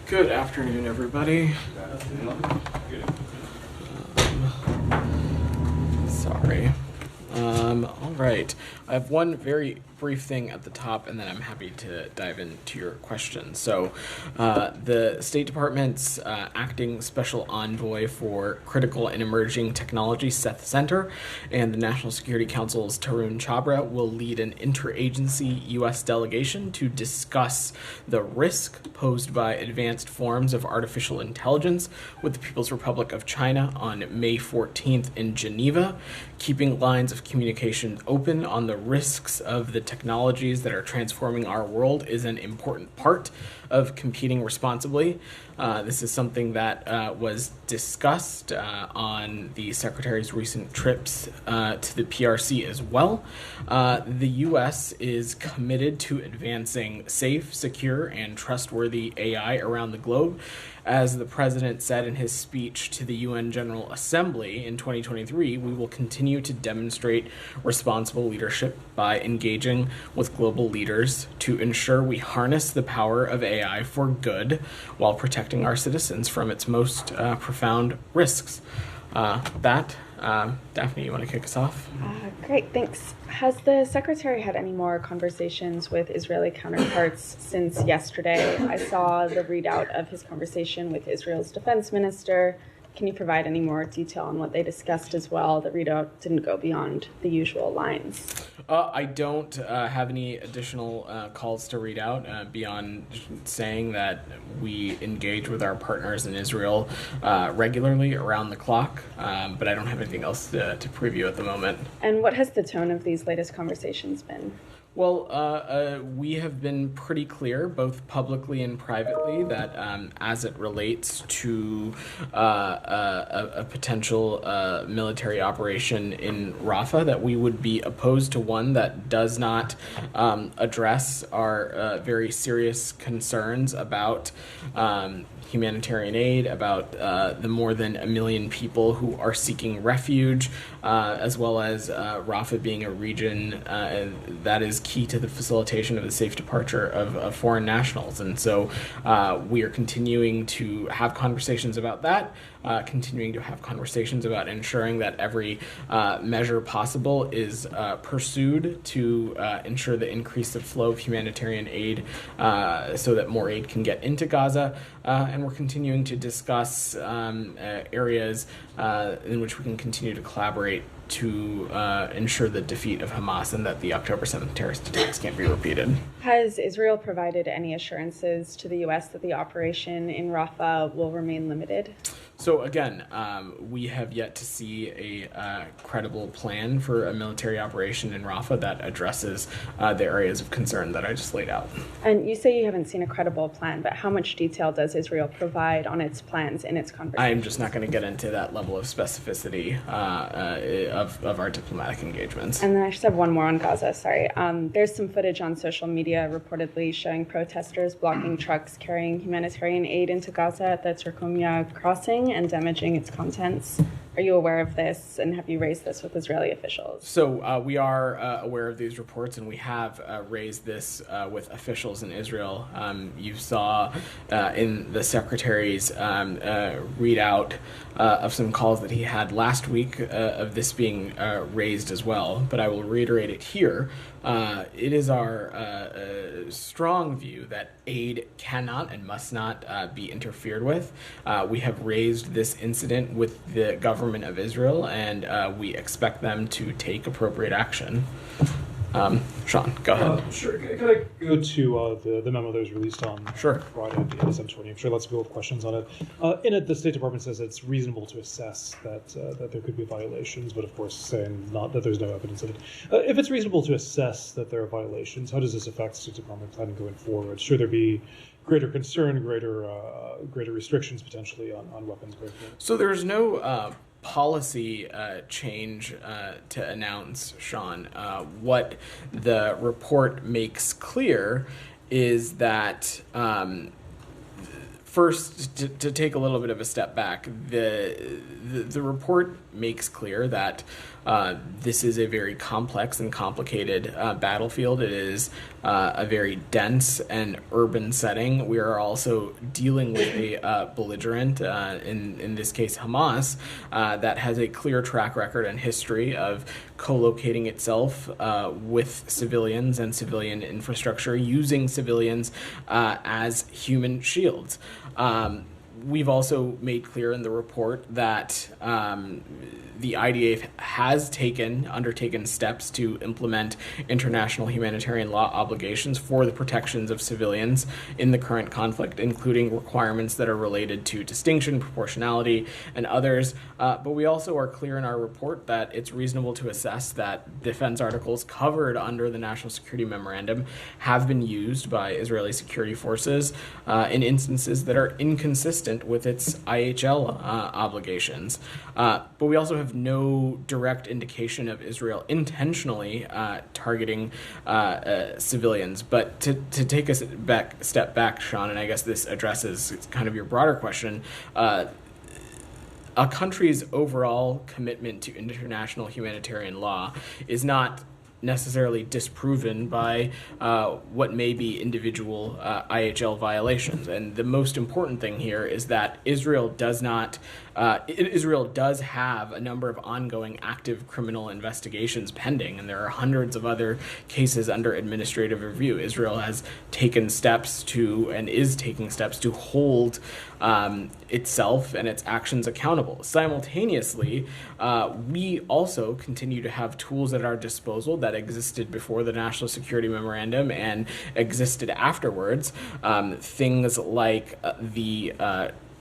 Good afternoon, everybody. Sorry. All right. I have one very brief thing at the top, and then I'm happy to dive into your questions. So, the State Department's acting special envoy for critical and emerging technology, Seth Center, and the National Security Council's Tarun Chhabra will lead an interagency U.S. delegation to discuss the risk posed by advanced forms of artificial intelligence with the People's Republic of China on May 14th in Geneva, keeping lines of communication open on the risks of the technologies that are transforming our world is an important part of competing responsibly. This is something that was discussed on the Secretary's recent trips to the PRC as well. The U.S. is committed to advancing safe, secure, and trustworthy AI around the globe. As the President said in his speech to the UN General Assembly in 2023, we will continue to demonstrate responsible leadership by engaging with global leaders to ensure we harness the power of AI for good while protecting our citizens from its most profound risks. Daphne, you want to kick us off? Great, thanks. Has the Secretary had any more conversations with Israeli counterparts since yesterday? I saw the readout of his conversation with Israel's defense minister. Can you provide any more detail on what they discussed as well? The readout didn't go beyond the usual lines. I don't have any additional calls to read out beyond saying that we engage with our partners in Israel regularly around the clock, but I don't have anything else to preview at the moment. And what has the tone of these latest conversations been? Well, we have been pretty clear, both publicly and privately, that as it relates to a potential military operation in Rafah, that we would be opposed to one that does not address our very serious concerns about humanitarian aid, about the more than 1 million people who are seeking refuge, as well as Rafah being a region that is key to the facilitation of the safe departure of foreign nationals. And so we are continuing to have conversations about that, continuing to have conversations about ensuring that every measure possible is pursued to ensure the increase of flow of humanitarian aid so that more aid can get into Gaza. And we're continuing to discuss areas in which we can continue to collaborate to ensure the defeat of Hamas and that the October 7th terrorist attacks can't be repeated. Has Israel provided any assurances to the U.S. that the operation in Rafah will remain limited? So again, we have yet to see a credible plan for a military operation in Rafah that addresses the areas of concern that I just laid out. And you say you haven't seen a credible plan, but how much detail does Israel provide on its plans in its conversations? I'm just not going to get into that level of specificity of our diplomatic engagements. And then I just have one more on Gaza, sorry. There's some footage on social media reportedly showing protesters blocking trucks carrying humanitarian aid into Gaza at the Turkumia crossing and damaging its contents. Are you aware of this, and have you raised this with Israeli officials? So we are aware of these reports, and we have raised this with officials in Israel. You saw in the Secretary's readout of some calls that he had last week of this being raised as well, but I will reiterate it here. It is our strong view that aid cannot and must not be interfered with. We have raised this incident with the government of Israel, and we expect them to take appropriate action. Sean, go ahead. Sure. Can I go to the memo that was released on Friday at the SM20? I'm sure lots of people have questions on it. In it, the State Department says it's reasonable to assess that there could be violations, but of course saying not that there's no evidence of it. If it's reasonable to assess that there are violations, how does this affect State Department planning going forward? Should there be greater concern, greater restrictions potentially on weapons going forward? So there's no policy change to announce, Sean. What the report makes clear is that first, to take a little bit of a step back, the report makes clear that this is a very complex and complicated battlefield. It is a very dense and urban setting. We are also dealing with a belligerent, in this case Hamas, that has a clear track record and history of co-locating itself with civilians and civilian infrastructure, using civilians as human shields. We've also made clear in the report that the IDF has undertaken steps to implement international humanitarian law obligations for the protections of civilians in the current conflict, including requirements that are related to distinction, proportionality, and others. But we also are clear in our report that it's reasonable to assess that defense articles covered under the National Security Memorandum have been used by Israeli security forces in instances that are inconsistent with its IHL obligations. But we also have no direct indication of Israel intentionally targeting civilians. But to take a step back, Sean, and I guess this addresses kind of your broader question, a country's overall commitment to international humanitarian law is not necessarily disproven by what may be individual IHL violations. And the most important thing here is that Israel does have a number of ongoing active criminal investigations pending, and there are hundreds of other cases under administrative review. Israel has taken steps to, and is taking steps to, hold itself and its actions accountable. Simultaneously, we also continue to have tools at our disposal that existed before the National Security Memorandum and existed afterwards. Things like the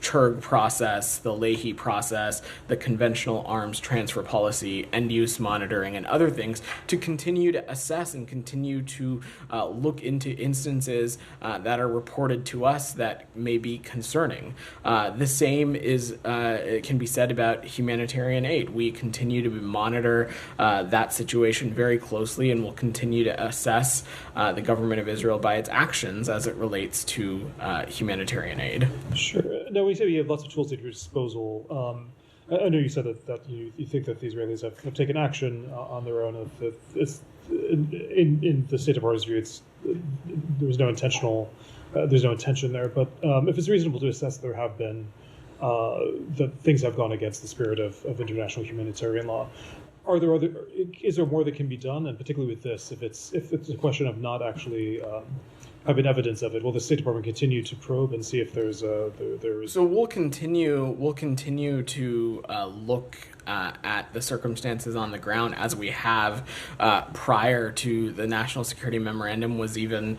CHURG process, the Leahy process, the conventional arms transfer policy, end-use monitoring, and other things to continue to assess and continue to look into instances that are reported to us that may be concerning. The same can be said about humanitarian aid. We continue to monitor that situation very closely and will continue to assess the government of Israel by its actions as it relates to humanitarian aid. Sure. Now, we say you have lots of tools at your disposal. I know you said that you think that the Israelis have taken action on their own. In the State Department's view, there's no intention there. But if it's reasonable to assess there have been that things have gone against the spirit of international humanitarian law, is there more that can be done? And particularly with this, if it's a question of not actually having evidence of it, will the State Department continue to probe and see if there's So we'll continue to look at the circumstances on the ground as we have prior to the National Security Memorandum was even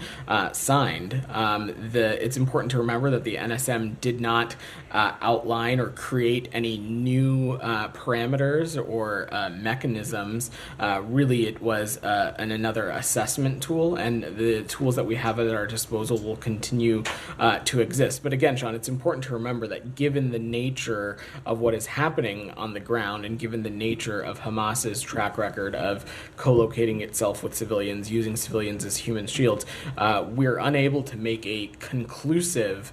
signed. It's important to remember that the NSM did not outline or create any new parameters or mechanisms. Really, it was another assessment tool, and the tools that we have at our disposal will continue to exist. But again, Sean, it's important to remember that given the nature of what is happening on the ground, and given the nature of Hamas's track record of co-locating itself with civilians, using civilians as human shields, we're unable to make a conclusive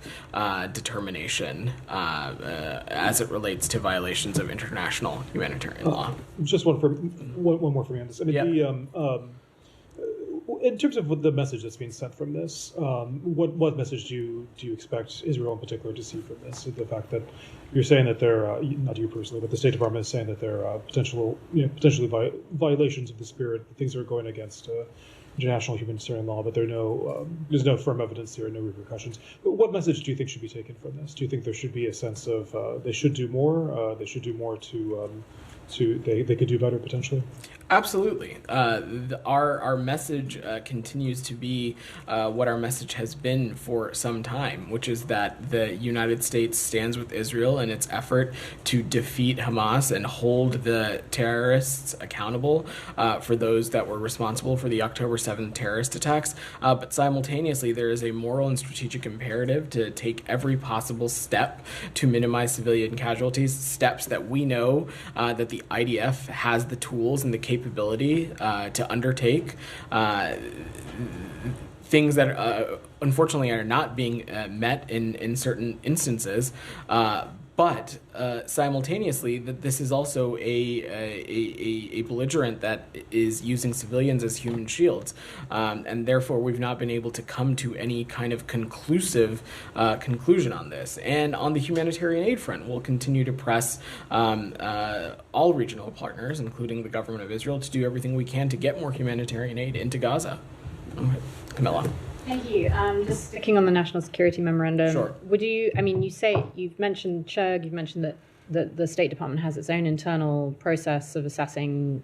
determination as it relates to violations of international humanitarian law. Just one more from me on this. I mean, in terms of what the message that's being sent from this, what message do you expect Israel in particular to see from this? The fact that you're saying that there, not you personally, but the State Department is saying that there are potentially violations of the spirit, things that are going against international humanitarian law, but there's no firm evidence here and no repercussions. But what message do you think should be taken from this? Do you think there should be a sense of they should do more? They should do more they could do better potentially? Absolutely. Our message continues to be what our message has been for some time, which is that the United States stands with Israel in its effort to defeat Hamas and hold the terrorists accountable for those that were responsible for the October 7th terrorist attacks. But simultaneously, there is a moral and strategic imperative to take every possible step to minimize civilian casualties, steps that we know that the IDF has the tools and the capability to undertake. things that unfortunately are not being met in certain instances. But simultaneously, that this is also a belligerent that is using civilians as human shields, and therefore we've not been able to come to any kind of conclusive conclusion on this. And on the humanitarian aid front, we'll continue to press all regional partners, including the government of Israel, to do everything we can to get more humanitarian aid into Gaza. Camilla. Thank you. Just sticking on the national security memorandum. Sure. You've mentioned CHUG, you've mentioned that the State Department has its own internal process of assessing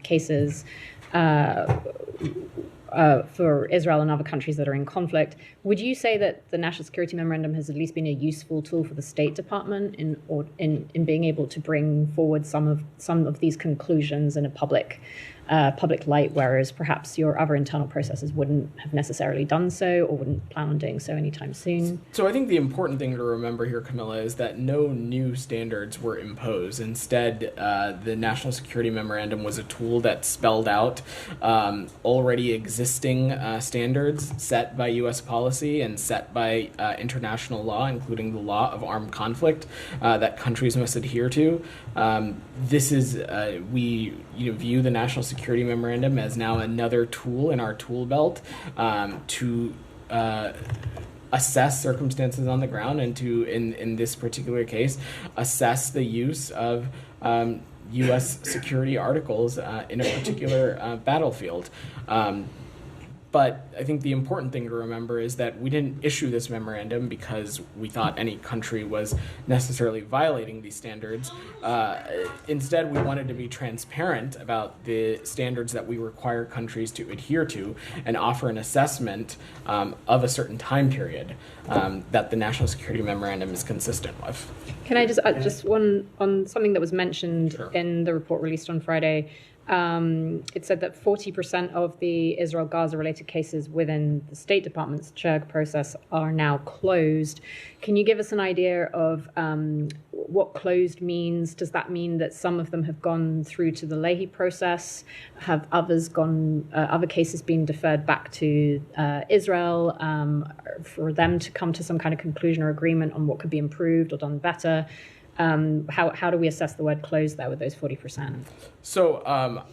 cases for Israel and other countries that are in conflict. Would you say that the national security memorandum has at least been a useful tool for the State Department in being able to bring forward some of these conclusions in a public light, whereas perhaps your other internal processes wouldn't have necessarily done so or wouldn't plan on doing so anytime soon? So I think the important thing to remember here, Camilla, is that no new standards were imposed. Instead, the National Security Memorandum was a tool that spelled out already existing standards set by U.S. policy and set by international law, including the law of armed conflict that countries must adhere to. We view the National Security Memorandum as now another tool in our tool belt to assess circumstances on the ground and to, in this particular case, assess the use of U.S. security articles in a particular battlefield. But I think the important thing to remember is that we didn't issue this memorandum because we thought any country was necessarily violating these standards. Instead, we wanted to be transparent about the standards that we require countries to adhere to and offer an assessment of a certain time period that the National Security Memorandum is consistent with. Can I just one on something that was mentioned Sure. in the report released on Friday? It said that 40% of the Israel-Gaza related cases within the State Department's CHUG process are now closed. Can you give us an idea of what closed means? Does that mean that some of them have gone through to the Leahy process? Have other cases been deferred back to Israel for them to come to some kind of conclusion or agreement on what could be improved or done better? How do we assess the word closed there with those 40%? So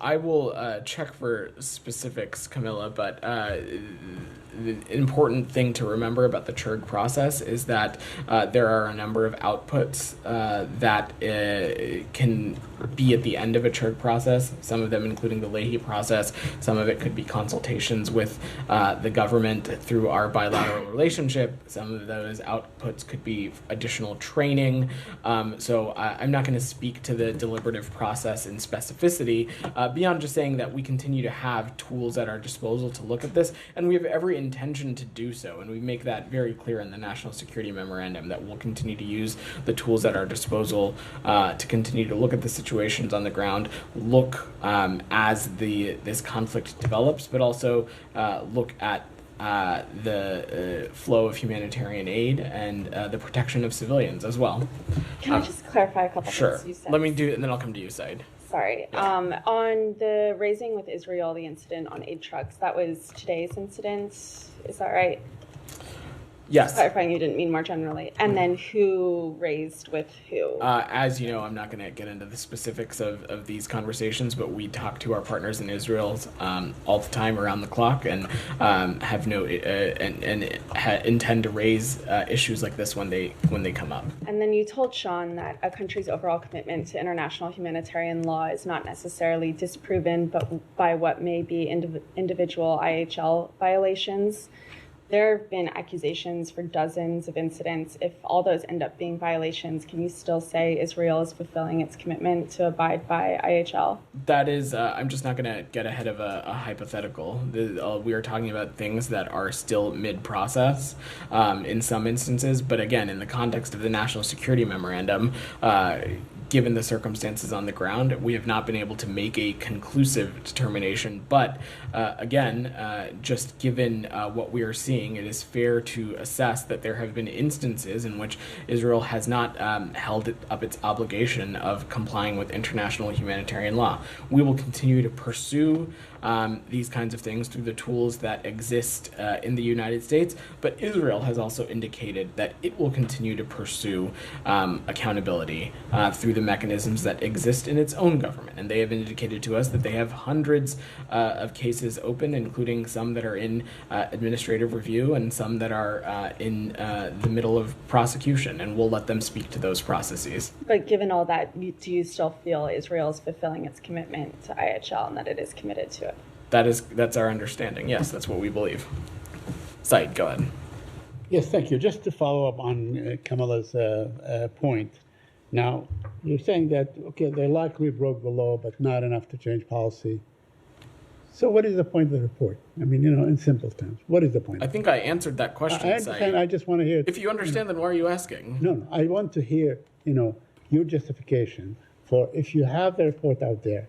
I will check for specifics, Camilla, but the important thing to remember about the CHURG process is that there are a number of outputs that can be at the end of a CHURG process, some of them including the Leahy process. Some of it could be consultations with the government through our bilateral relationship. Some of those outputs could be additional training. So I'm not going to speak to the deliberative process in specificity beyond just saying that we continue to have tools at our disposal to look at this, and we have every intention to do so, and we make that very clear in the National Security Memorandum that we'll continue to use the tools at our disposal to continue to look at the situations on the ground, look as this conflict develops, but also look at the flow of humanitarian aid and the protection of civilians as well. Can I just clarify a couple Sure. things you said? Let me do it, and then I'll come to you, Said. Sorry. Yeah. On the raising with Israel, the incident on aid trucks, that was today's incident. Is that right? Yes. Clarifying, you didn't mean more generally. And then who raised with who? As you know, I'm not going to get into the specifics of these conversations, but we talk to our partners in Israel all the time, around the clock, and have intend to raise issues like this when they come up. And then you told Sean that a country's overall commitment to international humanitarian law is not necessarily disproven, but by what may be individual IHL violations. There have been accusations for dozens of incidents. If all those end up being violations, can you still say Israel is fulfilling its commitment to abide by IHL? That is, I'm just not going to get ahead of a hypothetical. We are talking about things that are still mid-process in some instances, but again, in the context of the National Security Memorandum, given the circumstances on the ground, we have not been able to make a conclusive determination. But again, just given what we are seeing, it is fair to assess that there have been instances in which Israel has not held up its obligation of complying with international humanitarian law. We will continue to pursue these kinds of things through the tools that exist in the United States, but Israel has also indicated that it will continue to pursue accountability through the mechanisms that exist in its own government. And they have indicated to us that they have hundreds of cases open, including some that are in administrative review and some that are in the middle of prosecution, and we'll let them speak to those processes. But given all that, do you still feel Israel is fulfilling its commitment to IHL and that it is committed to it? That's our understanding. Yes, that's what we believe. Said, go ahead. Yes, thank you. Just to follow up on Kamala's point. Now, you're saying that, okay, they likely broke the law, but not enough to change policy. So what is the point of the report? I mean, in simple terms, what is the point? I think I answered that question, I understand. Said. I just want to hear. If you understand, then why are you asking? No, I want to hear, your justification for if you have the report out there,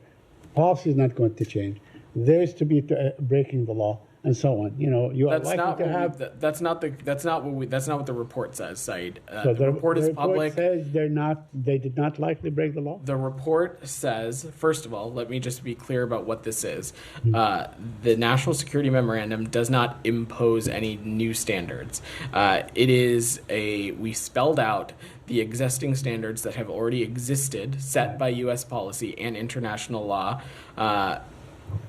policy is not going to change. There is to be breaking the law and so on. You are likely to have. That's not what the report says, Said. So the report is public. Says they did not likely break the law. The report says, first of all, let me just be clear about what this is. The National Security Memorandum does not impose any new standards. We spelled out the existing standards that have already existed, set by U.S. policy and international law,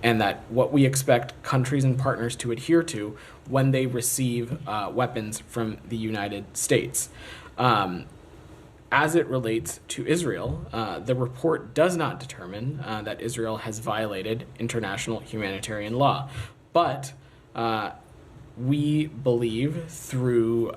and that what we expect countries and partners to adhere to when they receive weapons from the United States. As it relates to Israel, the report does not determine that Israel has violated international humanitarian law, but we believe through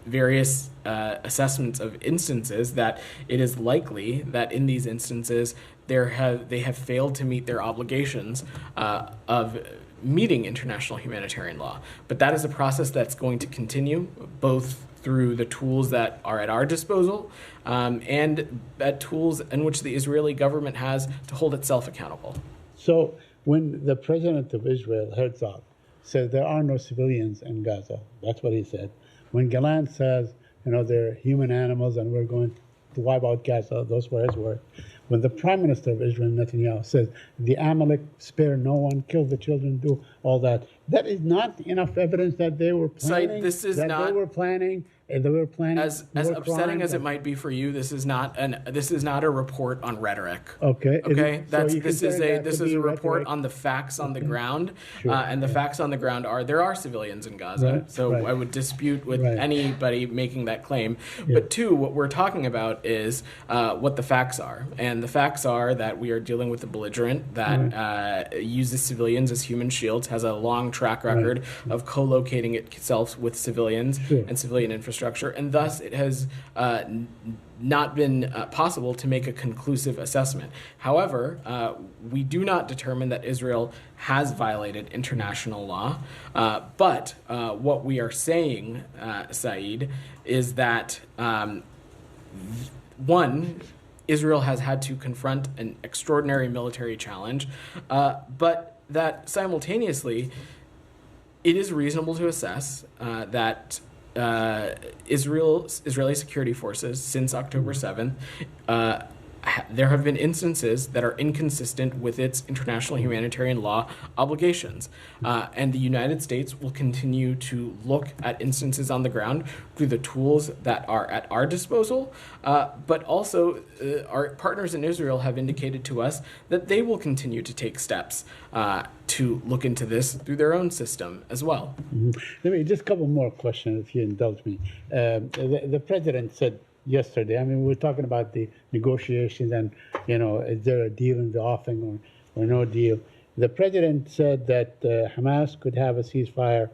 various assessments of instances that it is likely that in these instances they have failed to meet their obligations of meeting international humanitarian law. But that is a process that's going to continue both through the tools that are at our disposal and at tools in which the Israeli government has to hold itself accountable. So when the president of Israel, Herzog, said there are no civilians in Gaza, that's what he said. When Gallant says, they're human animals and we're going to wipe out Gaza, those were his words. When the Prime Minister of Israel, Netanyahu, says the Amalek spare no one, kill the children, do all that, that is not enough evidence that they were planning. They were planning. As upsetting as it might be for you, this is not a report on rhetoric. Okay. Okay. This is a report on the facts on the ground, and the facts on the ground are there are civilians in Gaza. Right. So I would dispute with anybody making that claim. Yeah. But two, what we're talking about is what the facts are, and the facts are that we are dealing with a belligerent that uses civilians as human shields, has a long track record of co-locating itself with civilians and civilian infrastructure. And thus it has not been possible to make a conclusive assessment. However, we do not determine that Israel has violated international law, but what we are saying, Said, is that one, Israel has had to confront an extraordinary military challenge, but that simultaneously it is reasonable to assess that Israeli security forces since October 7th, there have been instances that are inconsistent with its international humanitarian law obligations. And the United States will continue to look at instances on the ground through the tools that are at our disposal. But also, our partners in Israel have indicated to us that they will continue to take steps to look into this through their own system as well. Mm-hmm. Let me just a couple more questions, if you indulge me. The president said yesterday, I mean, we're talking about the negotiations and, is there a deal in the offing or no deal? The president said that Hamas could have a ceasefire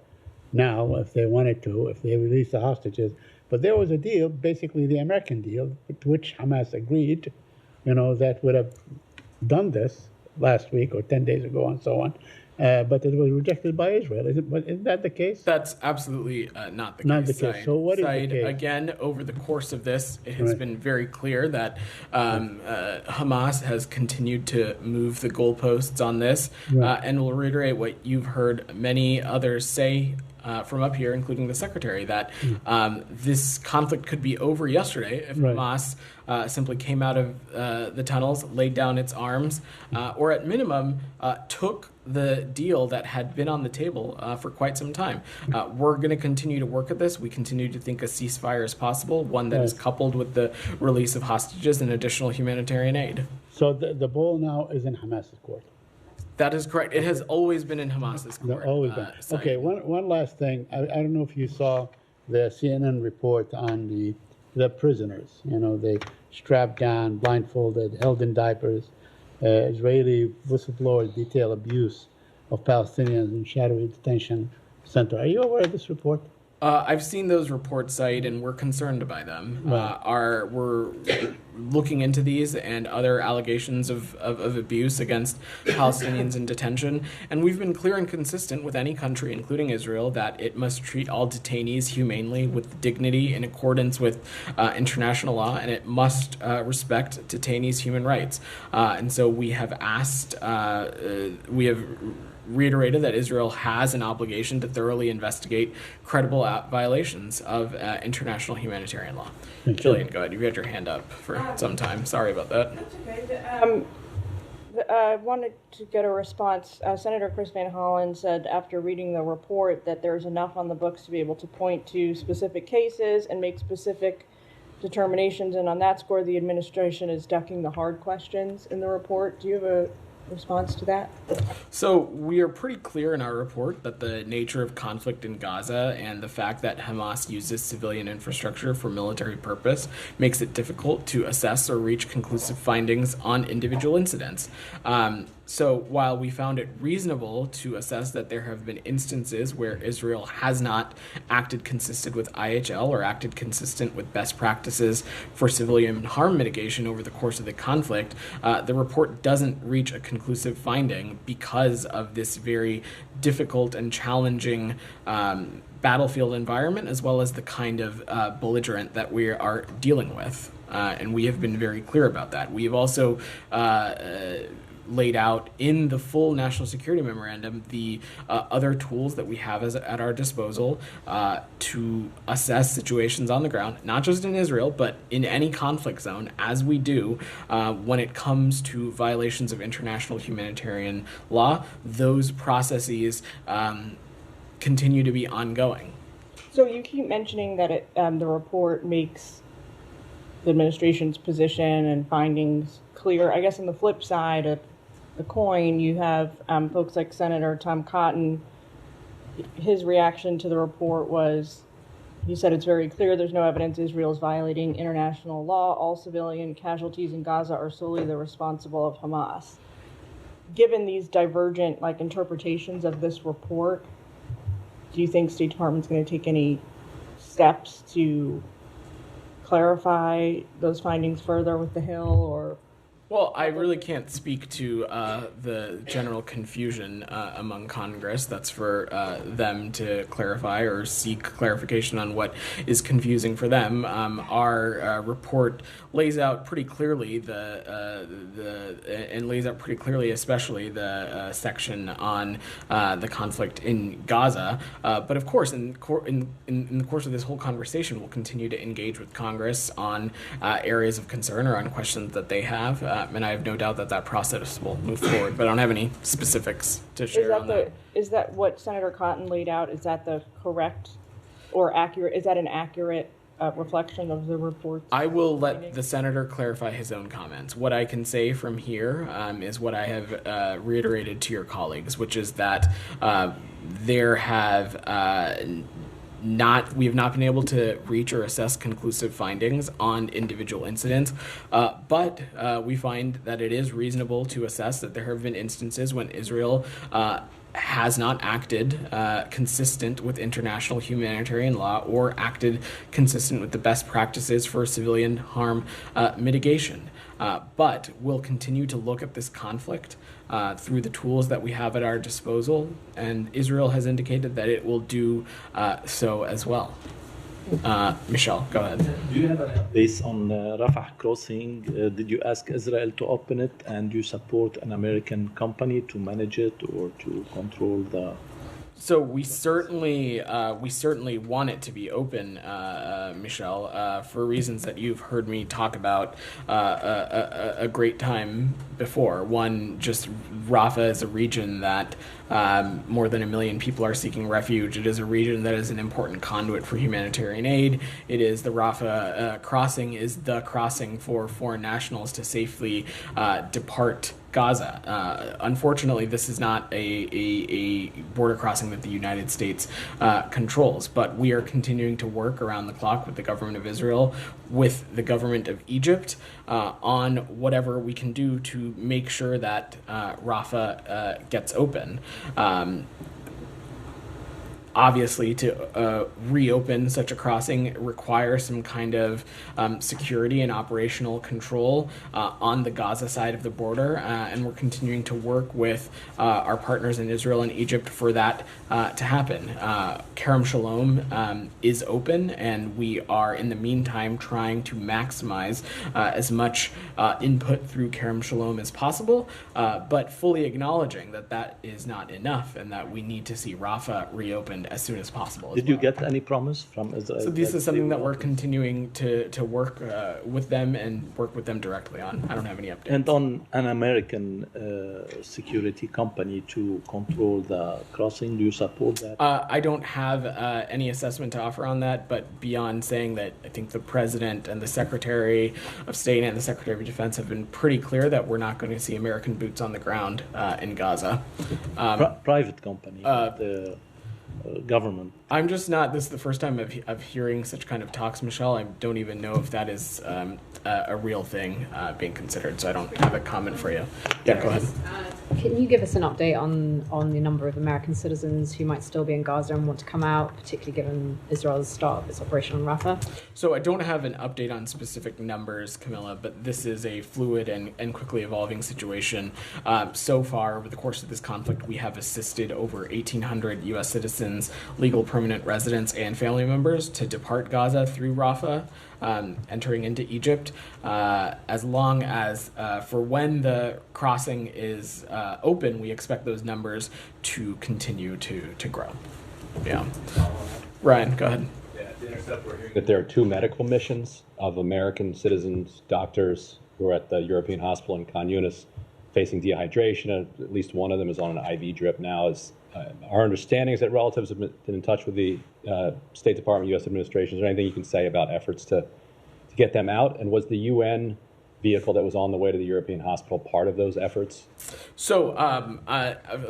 now if they wanted to, if they release the hostages. But there was a deal, basically the American deal, to which Hamas agreed, that would have done this last week or 10 days ago and so on. But it was rejected by Israel. Isn't that the case? That's absolutely not the case. Not the case. So what is the case? Again, over the course of this, it has been very clear that Hamas has continued to move the goalposts on this, and will reiterate what you've heard many others say from up here, including the secretary, that this conflict could be over yesterday if Hamas simply came out of the tunnels, laid down its arms, or at minimum took the deal that had been on the table for quite some time. We're going to continue to work at this. We continue to think a ceasefire is possible, one that is coupled with the release of hostages and additional humanitarian aid. So the ball now is in Hamas's court. That is correct. It has always been in Hamas's court. Always been. Okay, one last thing. I don't know if you saw the CNN report on the prisoners. You know, they strapped down, blindfolded, held in diapers. Israeli whistleblowers detail abuse of Palestinians in shadowy detention center. Are you aware of this report? I've seen those reports cite, and we're concerned by them. We're looking into these and other allegations of abuse against Palestinians in detention. And we've been clear and consistent with any country, including Israel, that it must treat all detainees humanely, with dignity, in accordance with international law, and it must respect detainees' human rights. And so we have reiterated that Israel has an obligation to thoroughly investigate credible violations of international humanitarian law. Jillian, go ahead. You've had your hand up for some time. Sorry about that. That's okay. I wanted to get a response. Senator Chris Van Hollen said after reading the report that there's enough on the books to be able to point to specific cases and make specific determinations, and on that score, the administration is ducking the hard questions in the report. Do you have a response to that? So we are pretty clear in our report that the nature of conflict in Gaza and the fact that Hamas uses civilian infrastructure for military purpose makes it difficult to assess or reach conclusive findings on individual incidents. So while we found it reasonable to assess that there have been instances where Israel has not acted consistent with IHL or acted consistent with best practices for civilian harm mitigation over the course of the conflict, the report doesn't reach a conclusive finding because of this very difficult and challenging battlefield environment, as well as the kind of belligerent that we are dealing with. And we have been very clear about that. We have also laid out in the full national security memorandum the other tools that we have at our disposal to assess situations on the ground, not just in Israel, but in any conflict zone, as we do when it comes to violations of international humanitarian law. Those processes continue to be ongoing. So you keep mentioning that the report makes the administration's position and findings clear. I guess on the flip side of the coin, you have folks like Senator Tom Cotton. His reaction to the report was, he said it's very clear there's no evidence Israel is violating international law. All civilian casualties in Gaza are solely the responsible of Hamas. Given these divergent interpretations of this report, do you think State Department's going to take any steps to clarify those findings further with the Hill or? Well, I really can't speak to the general confusion among Congress. That's for them to clarify or seek clarification on what is confusing for them. Our report lays out pretty clearly especially the section on the conflict in Gaza. But of course, in the course of this whole conversation, we'll continue to engage with Congress on areas of concern or on questions that they have. And I have no doubt that process will move forward, but I don't have any specifics to share on that. Is that what Senator Cotton laid out? Is that the correct or accurate? Is that an accurate reflection of the report? I will let the senator clarify his own comments. What I can say from here is what I have reiterated to your colleagues, which is that we have not been able to reach or assess conclusive findings on individual incidents, but we find that it is reasonable to assess that there have been instances when Israel has not acted consistent with international humanitarian law or acted consistent with the best practices for civilian harm mitigation. But we'll continue to look at this conflict through the tools that we have at our disposal, and Israel has indicated that it will do so as well. Michelle, go ahead. Do you have an update on Rafah crossing? Did you ask Israel to open it, and you support an American company to manage it or to control the So we certainly want it to be open, Michelle, for reasons that you've heard me talk about a great time before. One, just Rafah is a region that more than 1 million people are seeking refuge. It is a region that is an important conduit for humanitarian aid. It is the Rafah crossing is the crossing for foreign nationals to safely depart Gaza. Unfortunately, this is not a border crossing that the United States controls, but we are continuing to work around the clock with the government of Israel, with the government of Egypt, on whatever we can do to make sure that Rafah gets open. Obviously, to reopen such a crossing requires some kind of security and operational control on the Gaza side of the border, and we're continuing to work with our partners in Israel and Egypt for that to happen. Kerem Shalom is open, and we are, in the meantime, trying to maximize as much input through Kerem Shalom as possible, but fully acknowledging that that is not enough and that we need to see Rafah reopened as soon as possible. Did you get any promise from Israel? So this is something that we're continuing to work with them and work with them directly on. I don't have any updates. And on an American security company to control the crossing, do you support that? I don't have any assessment to offer on that, but beyond saying that I think the President and the Secretary of State and the Secretary of Defense have been pretty clear that we're not going to see American boots on the ground in Gaza. Private company, the government. I'm just not, this is the first time of hearing such kind of talks, Michelle. I don't even know if that is a real thing being considered, so I don't have a comment for you. Yeah, go ahead. Can you give us an update on the number of American citizens who might still be in Gaza and want to come out, particularly given Israel's start of its operation on Rafah? So I don't have an update on specific numbers, Camilla, but this is a fluid and quickly evolving situation. So far, over the course of this conflict, we have assisted over 1,800 U.S. citizens, legal permanent residents, and family members to depart Gaza through Rafah, entering into Egypt, as long as for when the crossing is open, we expect those numbers to continue to grow. Yeah. Ryan, go ahead. That there are 2 medical missions of American citizens, doctors who are at the European hospital in Khan Yunis facing dehydration. At least one of them is on an IV drip now. Our understanding is that relatives have been in touch with the State Department, U.S. administration. Is there anything you can say about efforts to get them out? And was the UN vehicle that was on the way to the European hospital part of those efforts? So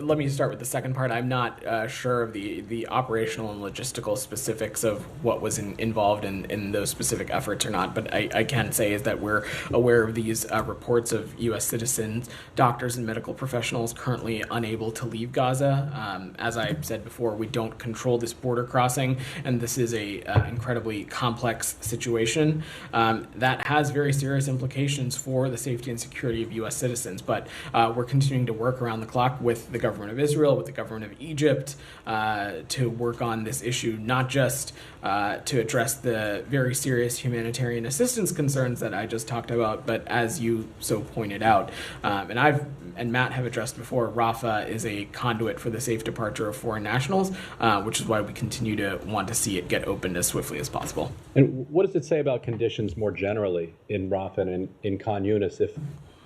let me start with the second part. I'm not sure of the operational and logistical specifics of what was involved in those specific efforts or not, but I can say is that we're aware of these reports of U.S. citizens, doctors, and medical professionals currently unable to leave Gaza. As I said before, we don't control this border crossing, and this is a incredibly complex situation that has very serious implications for the safety and security of U.S. citizens, but we're continuing to work around the clock with the government of Israel, with the government of Egypt, to work on this issue, not just to address the very serious humanitarian assistance concerns that I just talked about, but as you so pointed out, and Matt have addressed before, Rafah is a conduit for the safe departure of foreign nationals, which is why we continue to want to see it get opened as swiftly as possible. And what does it say about conditions more generally in Rafah and in Khan Yunis if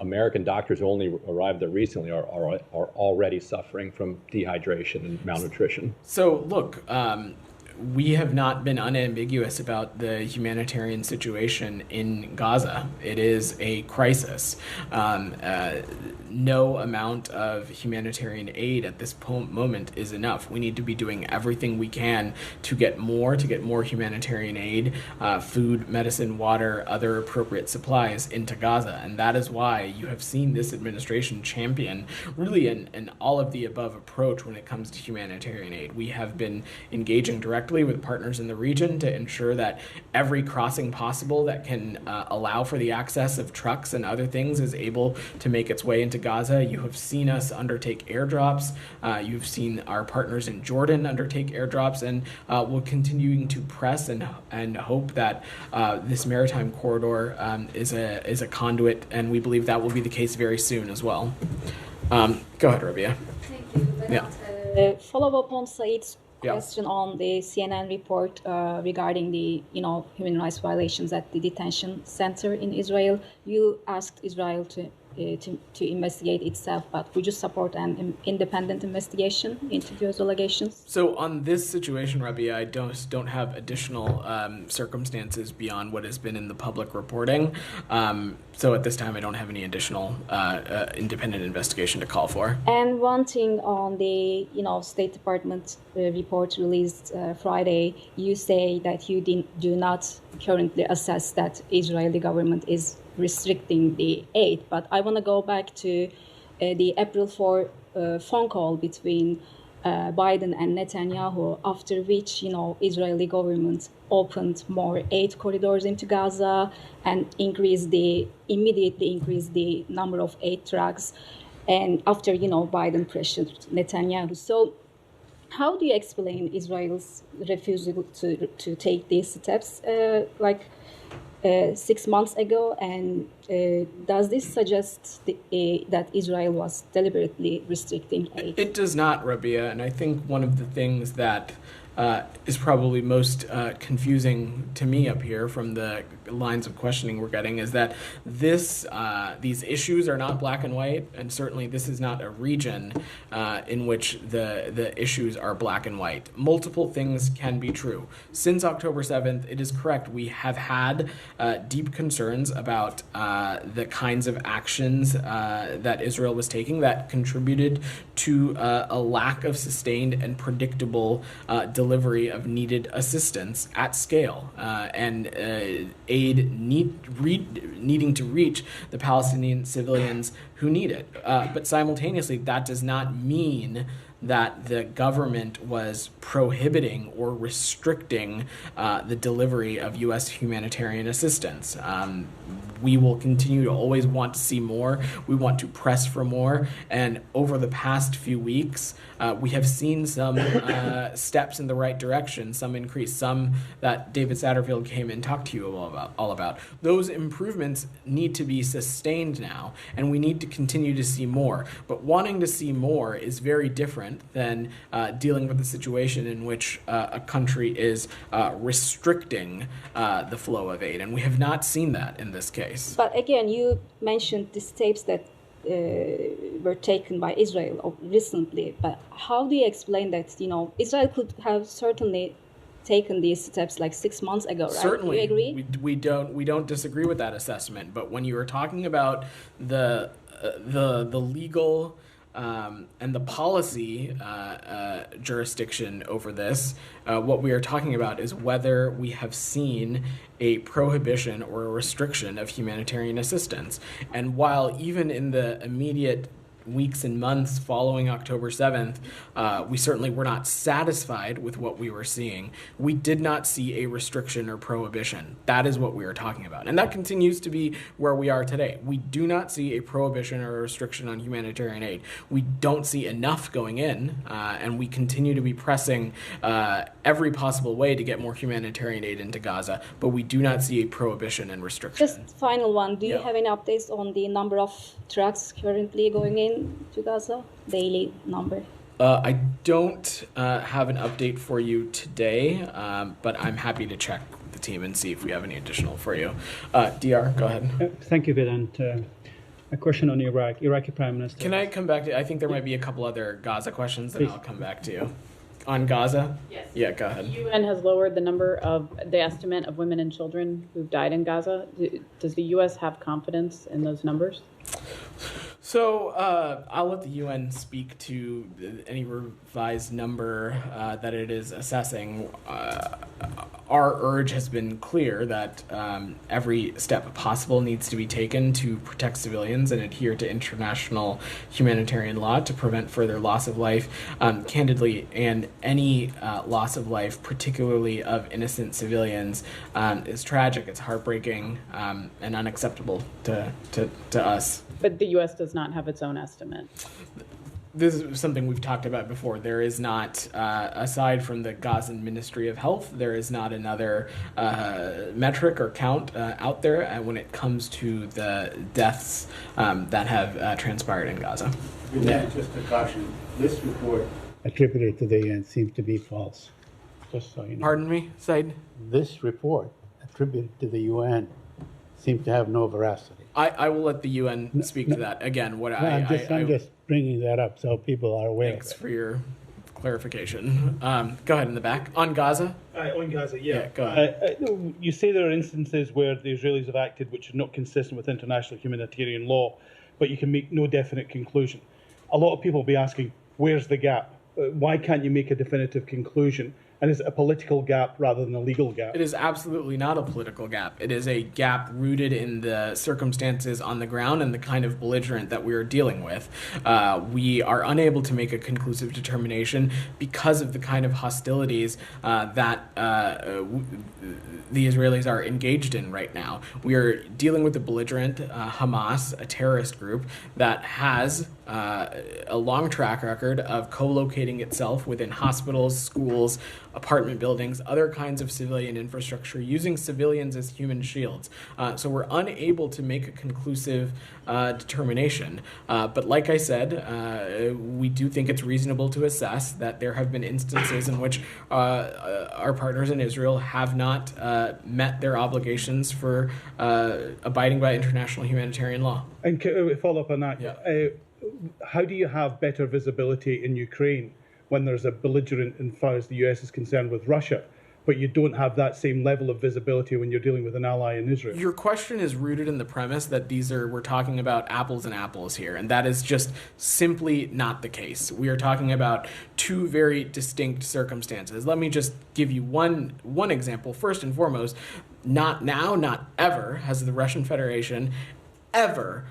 American doctors who only arrived there recently are already suffering from dehydration and malnutrition? So look, we have not been unambiguous about the humanitarian situation in Gaza. It is a crisis. No amount of humanitarian aid at this moment is enough. We need to be doing everything we can to get more humanitarian aid, food, medicine, water, other appropriate supplies into Gaza. And that is why you have seen this administration champion really an all of the above approach when it comes to humanitarian aid. We have been engaging directly with partners in the region to ensure that every crossing possible that can allow for the access of trucks and other things is able to make its way into Gaza. You have seen us undertake airdrops. You've seen our partners in Jordan undertake airdrops, and we're continuing to press and hope that this maritime corridor is a conduit, and we believe that will be the case very soon as well. Go ahead, Rabia. Thank you. Yeah. Follow up on Said's Yeah. question on the CNN report regarding the human rights violations at the detention center in Israel. You asked Israel to investigate itself, but would you support an independent investigation into those allegations? So on this situation, Rabia, I don't have additional circumstances beyond what has been in the public reporting. So at this time, I don't have any additional independent investigation to call for. And one thing on the State Department report released Friday, you say that you do not currently assess that Israeli government is restricting the aid. But I want to go back to the April 4 phone call between Biden and Netanyahu, after which Israeli government opened more aid corridors into Gaza and immediately increased the number of aid trucks, and after Biden pressured Netanyahu. So how do you explain Israel's refusal to take these steps 6 months ago, and does this suggest that Israel was deliberately restricting aid? It does not, Rabia, and I think one of the things that is probably most confusing to me up here from the lines of questioning we're getting is that these issues are not black and white, and certainly this is not a region in which the issues are black and white. Multiple things can be true. Since October 7th, it is correct, we have had deep concerns about the kinds of actions that Israel was taking that contributed to a lack of sustained and predictable delivery of needed assistance at scale, and aid needing to reach the Palestinian civilians who need it. But simultaneously, that does not mean that the government was prohibiting or restricting the delivery of U.S. humanitarian assistance. We will continue to always want to see more. We want to press for more. And over the past few weeks, we have seen some steps in the right direction, some increase, some that David Satterfield came and talked to you all about. Those improvements need to be sustained now, and we need to continue to see more. But wanting to see more is very different than dealing with a situation in which a country is restricting the flow of aid. And we have not seen that in this case. But again, you mentioned the steps that were taken by Israel recently. But how do you explain that? Israel could have certainly taken these steps 6 months ago, right? Certainly, do you agree? We don't disagree with that assessment. But when you are talking about the legal and the policy jurisdiction over this, what we are talking about is whether we have seen a prohibition or a restriction of humanitarian assistance. And while even in the immediate weeks and months following October 7th, we certainly were not satisfied with what we were seeing. We did not see a restriction or prohibition. That is what we are talking about. And that continues to be where we are today. We do not see a prohibition or a restriction on humanitarian aid. We don't see enough going in, and we continue to be pressing every possible way to get more humanitarian aid into Gaza, but we do not see a prohibition and restriction. Just final one. Do you have any updates on the number of trucks currently going in to Gaza? Daily number? I don't have an update for you today, but I'm happy to check with the team and see if we have any additional for you. DR, go ahead. Thank you, Vedant. A question on Iraq. Iraqi Prime Minister. Can I come back to, I think there might be a couple other Gaza questions, and I'll come back to you. On Gaza? Yes. Yeah, go ahead. The UN has lowered the estimate of women and children who've died in Gaza. Does the U.S. have confidence in those numbers? So I'll let the UN speak to any revised number that it is assessing. Our urge has been clear that every step possible needs to be taken to protect civilians and adhere to international humanitarian law to prevent further loss of life. Candidly, and any loss of life, particularly of innocent civilians, is tragic. It's heartbreaking and unacceptable to us. But the U.S. does not have its own estimate. This is something we've talked about before. There is not, aside from the Gazan Ministry of Health, there is not another metric or count out there when it comes to the deaths that have transpired in Gaza. Just a caution. This report attributed to the UN seems to be false. Just so you know. Pardon me, Said? This report attributed to the UN seems to have no veracity. I will let the UN speak to that. Again, I'm just bringing that up so people are aware. Thanks for your clarification. Go ahead in the back. On Gaza? On Gaza, yeah. Go ahead. You say there are instances where the Israelis have acted which are not consistent with international humanitarian law, but you can make no definite conclusion. A lot of people will be asking, where's the gap? Why can't you make a definitive conclusion? And is it a political gap rather than a legal gap? It is absolutely not a political gap. It is a gap rooted in the circumstances on the ground and the kind of belligerent that we are dealing with. We are unable to make a conclusive determination because of the kind of hostilities that the Israelis are engaged in right now. We are dealing with the belligerent Hamas, a terrorist group that has a long track record of co-locating itself within hospitals, schools, apartment buildings, other kinds of civilian infrastructure, using civilians as human shields. So we're unable to make a conclusive determination. But like I said, we do think it's reasonable to assess that there have been instances in which our partners in Israel have not met their obligations for abiding by international humanitarian law. And follow up on that, how do you have better visibility in Ukraine when there's a belligerent, as far as the US is concerned, with Russia, but you don't have that same level of visibility when you're dealing with an ally in Israel? Your question is rooted in the premise that we're talking about apples and apples here, and that is just simply not the case. We are talking about two very distinct circumstances. Let me just give you one example. First and foremost, not now, not ever has the Russian Federation ever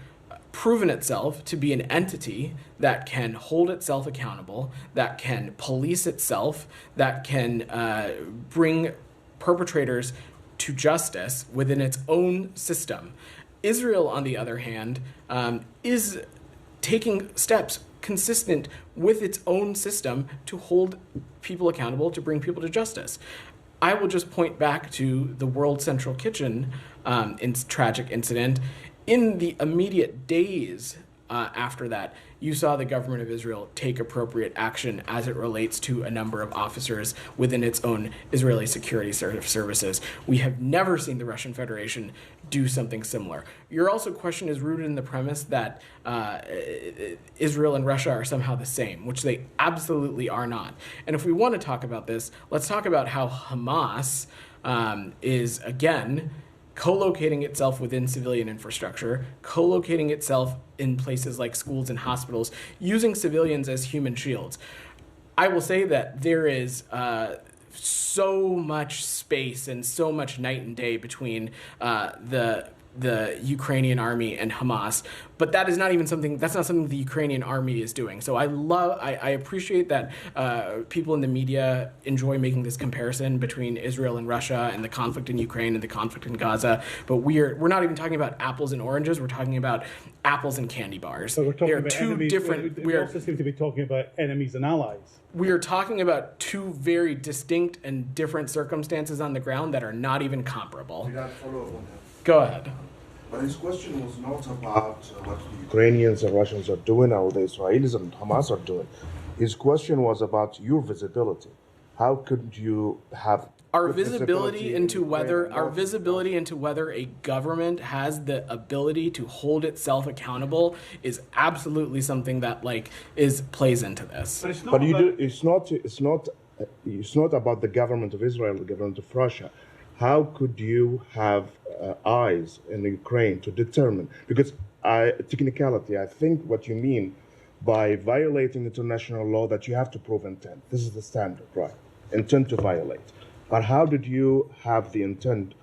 proven itself to be an entity that can hold itself accountable, that can police itself, that can bring perpetrators to justice within its own system. Israel, on the other hand, is taking steps consistent with its own system to hold people accountable, to bring people to justice. I will just point back to the World Central Kitchen tragic incident. In the immediate days after that, you saw the government of Israel take appropriate action as it relates to a number of officers within its own Israeli security services. We have never seen the Russian Federation do something similar. Your question is rooted in the premise that Israel and Russia are somehow the same, which they absolutely are not. And if we want to talk about this, let's talk about how Hamas is, again, co-locating itself within civilian infrastructure, co-locating itself in places like schools and hospitals, using civilians as human shields. I will say that there is so much space and so much night and day between the Ukrainian army and Hamas, but that's not something the Ukrainian army is doing. So I appreciate that people in the media enjoy making this comparison between Israel and Russia and the conflict in Ukraine and the conflict in Gaza, but we're not even talking about apples and oranges. We're talking about apples and candy bars. So we're talking about two enemies, different. We also seem to be talking about enemies and allies. We are talking about two very distinct and different circumstances on the ground that are not even comparable. May I follow up on that? Go ahead. But his question was not about what the Ukrainians and Russians are doing or the Israelis and Hamas are doing. His question was about your visibility. How could you have our visibility into whether a government has the ability to hold itself accountable is absolutely something that plays into this. But it's not about the government of Israel, the government of Russia. How could you have eyes in Ukraine to determine? Because technicality, I think what you mean by violating international law that you have to prove intent. This is the standard, right? Intent to violate. But how did you have the intent,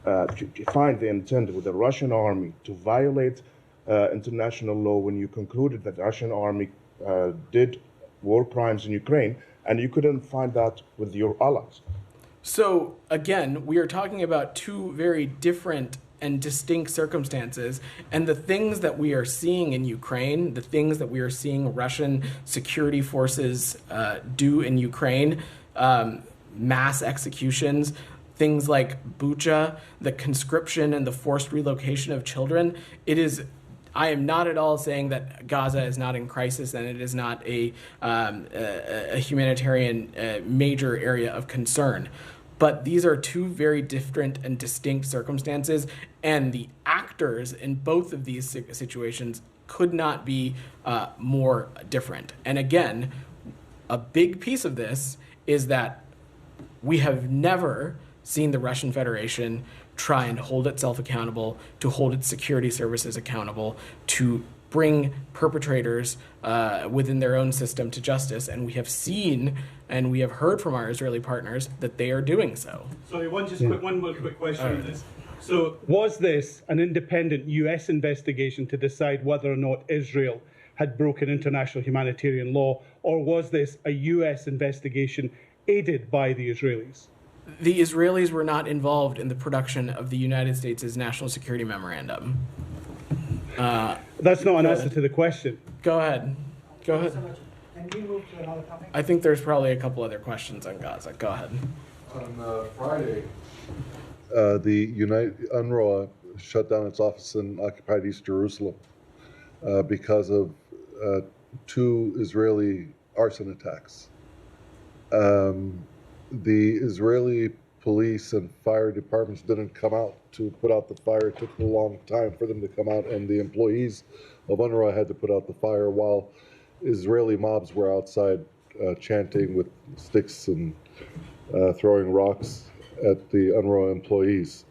to find the intent with the Russian army to violate international law when you concluded that the Russian army did war crimes in Ukraine, and you couldn't find that with your allies? So, again, we are talking about two very different and distinct circumstances, and the things that we are seeing in Ukraine, the things that we are seeing Russian security forces do in Ukraine, mass executions, things like Bucha, the conscription and the forced relocation of children, it is I am not at all saying that Gaza is not in crisis and it is not a humanitarian major area of concern. But these are two very different and distinct circumstances, and the actors in both of these situations could not be more different. And again, a big piece of this is that we have never seen the Russian Federation try and hold itself accountable, to hold its security services accountable, to bring perpetrators within their own system to justice. And we have seen and we have heard from our Israeli partners that they are doing so. Sorry, one more quick question on this. So was this an independent US investigation to decide whether or not Israel had broken international humanitarian law, or was this a US investigation aided by the Israelis? The Israelis were not involved in the production of the United States' National Security Memorandum. That's not an answer to the question. Go ahead. Go ahead. Can we move to another topic? I think there's probably a couple other questions on Gaza. Go ahead. On Friday, the UNRWA shut down its office in occupied East Jerusalem because of 2 Israeli arson attacks. The Israeli police and fire departments didn't come out to put out the fire. It took a long time for them to come out, and the employees of UNRWA had to put out the fire while Israeli mobs were outside chanting with sticks and throwing rocks at the UNRWA employees.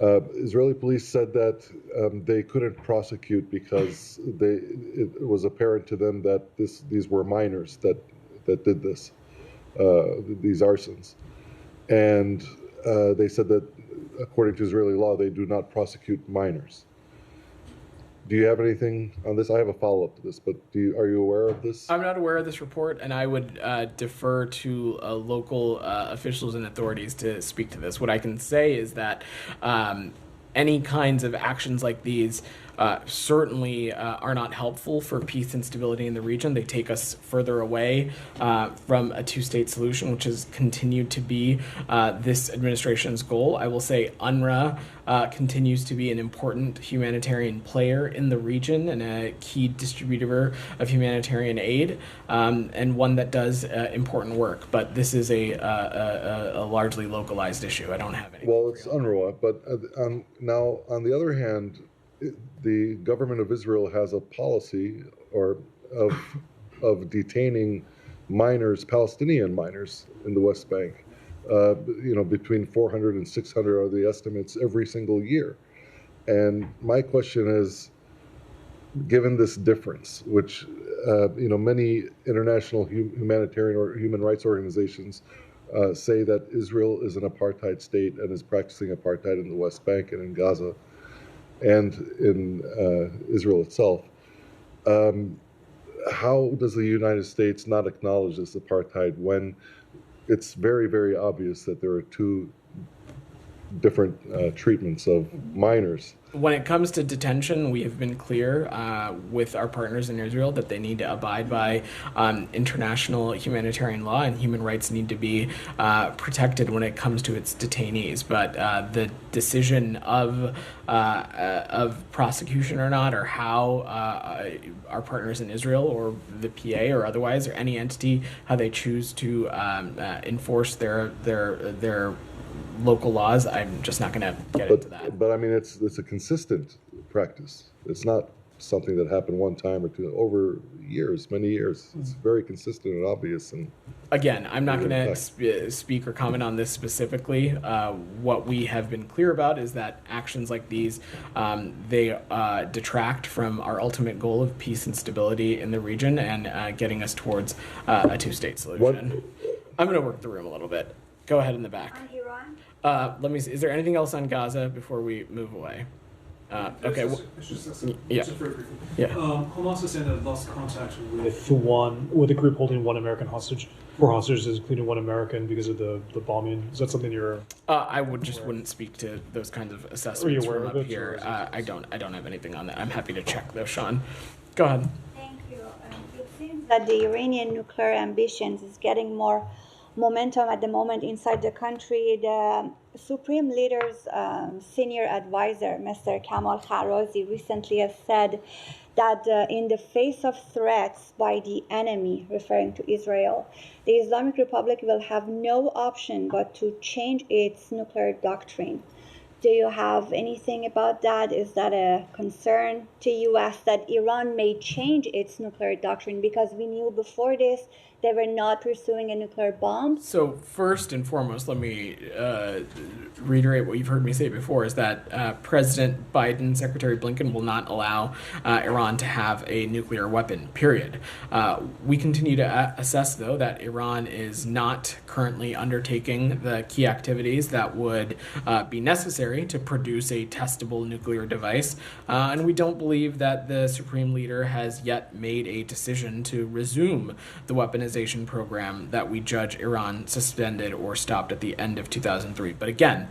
Israeli police said that they couldn't prosecute because it was apparent to them that these were minors that did this, these arsons. And they said that according to Israeli law, they do not prosecute minors. Do you have anything on this? I have a follow-up to this, but are you aware of this? I'm not aware of this report, and I would defer to local officials and authorities to speak to this. What I can say is that any kinds of actions like these certainly are not helpful for peace and stability in the region. They take us further away from a two-state solution, which has continued to be this administration's goal. I will say UNRWA continues to be an important humanitarian player in the region and a key distributor of humanitarian aid, and one that does important work. But this is a largely localized issue. I don't have any. Well, it's UNRWA, but now on the other hand, the government of Israel has a policy of detaining minors, Palestinian minors, in the West Bank. Between 400 and 600 are the estimates every single year. And my question is, given this difference, which many international humanitarian or human rights organizations say that Israel is an apartheid state and is practicing apartheid in the West Bank and in Gaza and in Israel itself, how does the United States not acknowledge this apartheid when it's very, very obvious that there are 2 different treatments of minors? When it comes to detention, we have been clear with our partners in Israel that they need to abide by international humanitarian law, and human rights need to be protected when it comes to its detainees. But the decision of prosecution or not, or how our partners in Israel or the PA or otherwise, or any entity, how they choose to enforce their local laws, I'm just not going to get into that. But I mean, it's a consistent practice. It's not something that happened one time or two, over years, many years. It's very consistent and obvious. And again, I'm not going to speak or comment on this specifically. What we have been clear about is that actions like these, they detract from our ultimate goal of peace and stability in the region and getting us towards a 2-state solution. I'm going to work the room a little bit. Go ahead in the back. Let me see. Is there anything else on Gaza before we move away? Okay. Yeah. Hamas is saying that it lost contact with a group holding 1 American hostage, 4 hostages, including 1 American, because of the bombing. Is that something you're? I wouldn't speak to those kinds of assessments from up here. I don't have anything on that. I'm happy to check though, Sean. Go ahead. Thank you. It seems that the Iranian nuclear ambitions is getting more momentum at the moment inside the country. The Supreme Leader's senior advisor, Mr. Kamal Kharazi, recently has said that in the face of threats by the enemy, referring to Israel, the Islamic Republic will have no option but to change its nuclear doctrine. Do you have anything about that? Is that a concern to U.S. that Iran may change its nuclear doctrine? Because we knew before this they were not pursuing a nuclear bomb. So first and foremost, let me reiterate what you've heard me say before, is that President Biden, Secretary Blinken will not allow Iran to have a nuclear weapon, period. We continue to assess, though, that Iran is not currently undertaking the key activities that would be necessary to produce a testable nuclear device. And we don't believe that the Supreme Leader has yet made a decision to resume the weaponization program that we judge Iran suspended or stopped at the end of 2003. But again,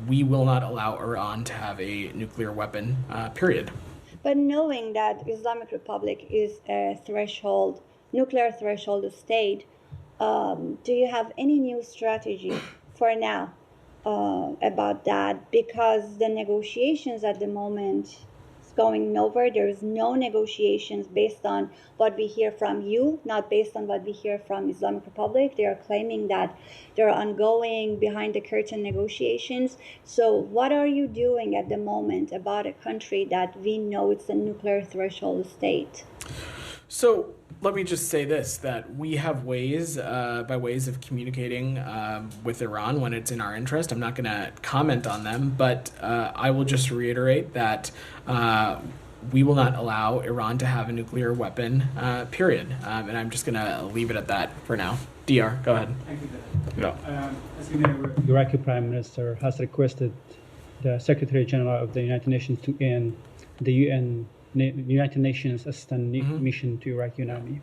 we will not allow Iran to have a nuclear weapon, period. But knowing that Islamic Republic is a nuclear threshold state, do you have any new strategy for now about that? Because the negotiations at the moment going nowhere. There is no negotiations based on what we hear from you, not based on what we hear from Islamic Republic. They are claiming that there are ongoing behind the curtain negotiations. So what are you doing at the moment about a country that we know it's a nuclear threshold state? So let me just say this, that we have ways of communicating with Iran when it's in our interest. I'm not going to comment on them, but I will just reiterate that we will not allow Iran to have a nuclear weapon, period. And I'm just going to leave it at that for now. DR, go ahead. Thank you. No. As you know, the Iraqi Prime Minister has requested the Secretary General of the United Nations to end the United Nations Assistant Mission to Iraq UNAMI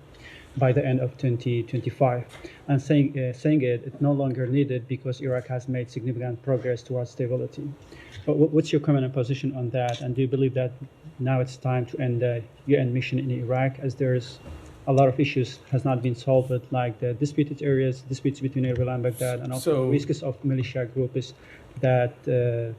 by the end of 2025, and saying it's no longer needed because Iraq has made significant progress towards stability. But what's your comment and position on that? And do you believe that now it's time to end the UN mission in Iraq, as there's a lot of issues has not been solved, like the disputed areas, disputes between Erbil and Baghdad, and also risks of militia groups that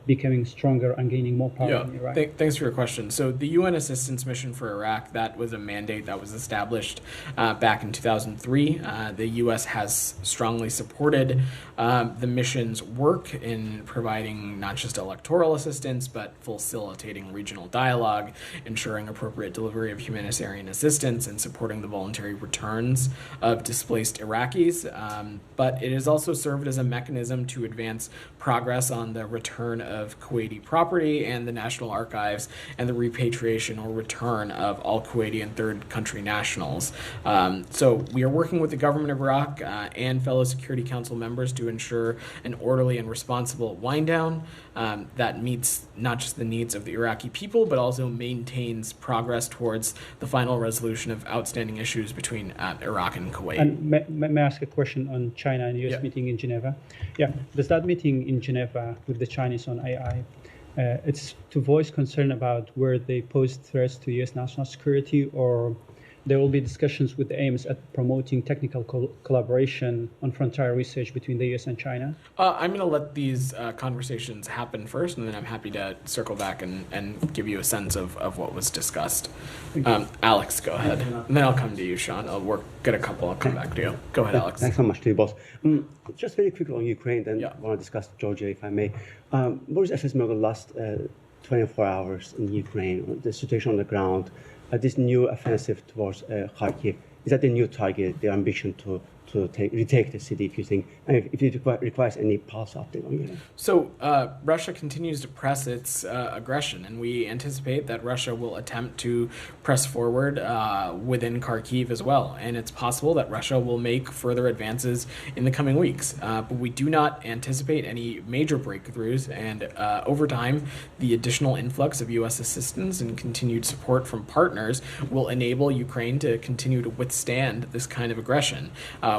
becoming stronger and gaining more power in Iraq? Thanks for your question. So the UN assistance mission for Iraq, that was a mandate that was established back in 2003. The U.S. has strongly supported the mission's work in providing not just electoral assistance, but facilitating regional dialogue, ensuring appropriate delivery of humanitarian assistance, and supporting the voluntary returns of displaced Iraqis. But it has also served as a mechanism to advance progress on the return of Kuwaiti property and the National Archives and the repatriation or return of all Kuwaiti and third country nationals. So we are working with the government of Iraq and fellow Security Council members to ensure an orderly and responsible wind down that meets not just the needs of the Iraqi people, but also maintains progress towards the final resolution of outstanding issues between Iraq and Kuwait. And may I ask a question on China and U.S. meeting in Geneva? Yeah, does that meeting in Geneva with the Chinese on AI, it's to voice concern about where they pose threats to U.S. national security, or there will be discussions with the aims at promoting technical collaboration on frontier research between the U.S. and China? I'm going to let these conversations happen first, and then I'm happy to circle back and give you a sense of what was discussed. Alex, go ahead. And then I'll come to you, Sean. I'll get a couple. I'll come back to you. Go ahead, Alex. Thanks so much to you both. Just very quickly on Ukraine, then I want to discuss Georgia, if I may. What is assessment of the last 24 hours in Ukraine, the situation on the ground? This new offensive towards Kharkiv, is that the new target, the ambition to retake the city, if you think, and if it requires any pulse update on it? So Russia continues to press its aggression, and we anticipate that Russia will attempt to press forward within Kharkiv as well. And it's possible that Russia will make further advances in the coming weeks. But we do not anticipate any major breakthroughs, and over time, the additional influx of U.S. assistance and continued support from partners will enable Ukraine to continue to withstand this kind of aggression.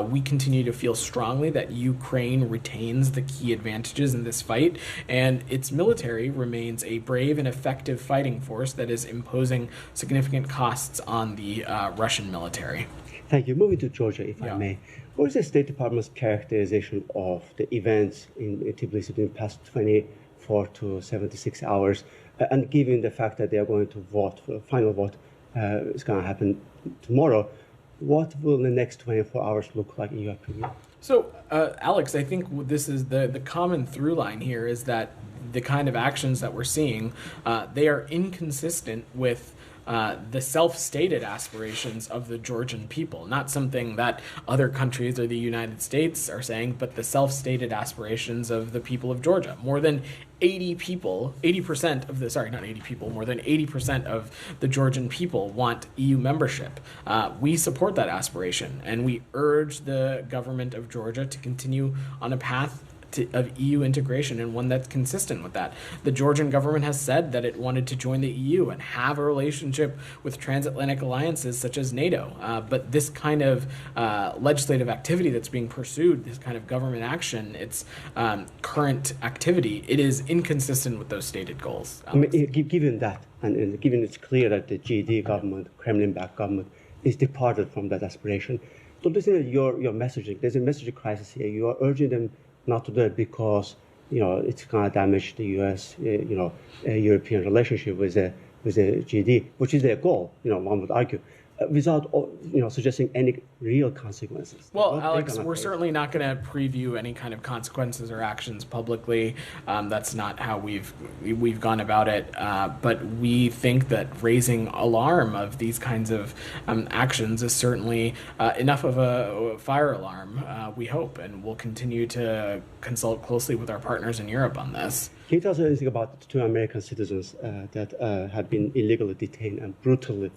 We continue to feel strongly that Ukraine retains the key advantages in this fight, and its military remains a brave and effective fighting force that is imposing significant costs on the Russian military. Thank you. Moving to Georgia, if I may. What is the State Department's characterization of the events in Tbilisi in the past 24 to 76 hours? And given the fact that they are going to vote, for the final vote is going to happen tomorrow, what will the next 24 hours look like in your opinion? So, Alex, I think this is the common through line here is that the kind of actions that we're seeing, they are inconsistent with the self-stated aspirations of the Georgian people, not something that other countries or the United States are saying, but the self-stated aspirations of the people of Georgia. More than 80% of the, sorry, not 80 people, more than 80% of the Georgian people want EU membership. We support that aspiration, and we urge the government of Georgia to continue on a path of EU integration, and one that's consistent with that. The Georgian government has said that it wanted to join the EU and have a relationship with transatlantic alliances such as NATO. But this kind of legislative activity that's being pursued, this kind of government action, its current activity, it is inconsistent with those stated goals. I mean, given that, and given it's clear that the GD government, Kremlin-backed government, is departed from that aspiration, don't you think that your messaging, there's a messaging crisis here. You are urging them not to do it because it's going to damage the U.S. European relationship with the GD, which is their goal. One would argue, without suggesting any real consequences. Well, Alex, we're certainly not going to preview any kind of consequences or actions publicly. That's not how we've gone about it. But we think that raising alarm of these kinds of actions is certainly enough of a fire alarm, we hope, and we'll continue to consult closely with our partners in Europe on this. Can you tell us anything about the two American citizens that have been illegally detained and brutally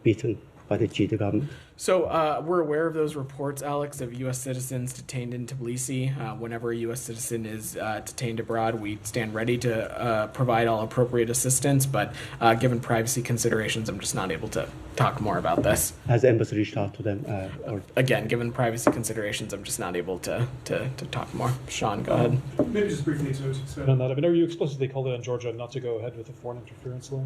beaten by the GD government? So we're aware of those reports, Alex, of U.S. citizens detained in Tbilisi. Whenever a U.S. citizen is detained abroad, we stand ready to provide all appropriate assistance. But given privacy considerations, I'm just not able to talk more about this. Has the embassy reached out to them? Again, given privacy considerations, I'm just not able to talk more. Sean, go ahead. Maybe just briefly to expand on that. I mean, are you explicitly calling on Georgia not to go ahead with the foreign interference law?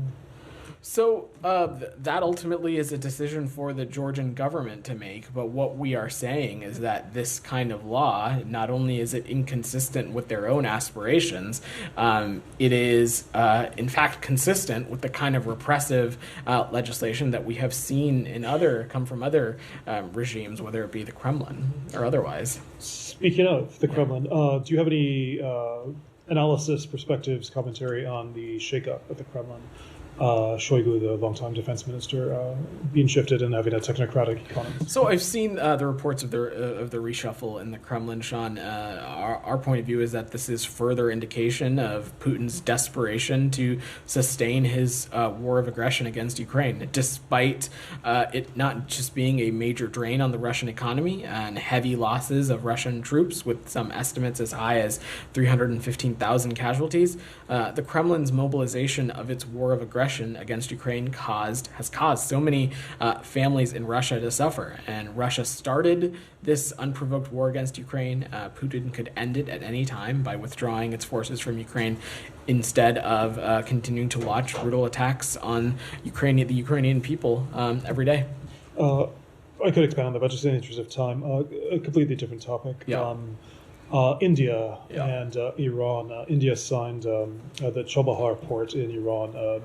So that ultimately is a decision for the Georgian government to make, but what we are saying is that this kind of law, not only is it inconsistent with their own aspirations, it is in fact consistent with the kind of repressive legislation that we have seen come from other regimes, whether it be the Kremlin or otherwise. Speaking of the Kremlin, do you have any analysis, perspectives, commentary on the shakeup at the Kremlin? Shoigu, the longtime defense minister, being shifted and having a technocratic economy. So I've seen the reports of the reshuffle in the Kremlin, Sean. Our point of view is that this is further indication of Putin's desperation to sustain his war of aggression against Ukraine, despite it not just being a major drain on the Russian economy and heavy losses of Russian troops, with some estimates as high as 315,000 casualties. The Kremlin's mobilization of its war of aggression against Ukraine has caused so many families in Russia to suffer. And Russia started this unprovoked war against Ukraine. Putin could end it at any time by withdrawing its forces from Ukraine, instead of continuing to watch brutal attacks on the Ukrainian people every day. I could expand on that, but just in the interest of time, a completely different topic. Yeah. India and Iran. India signed the Chabahar port in Iran,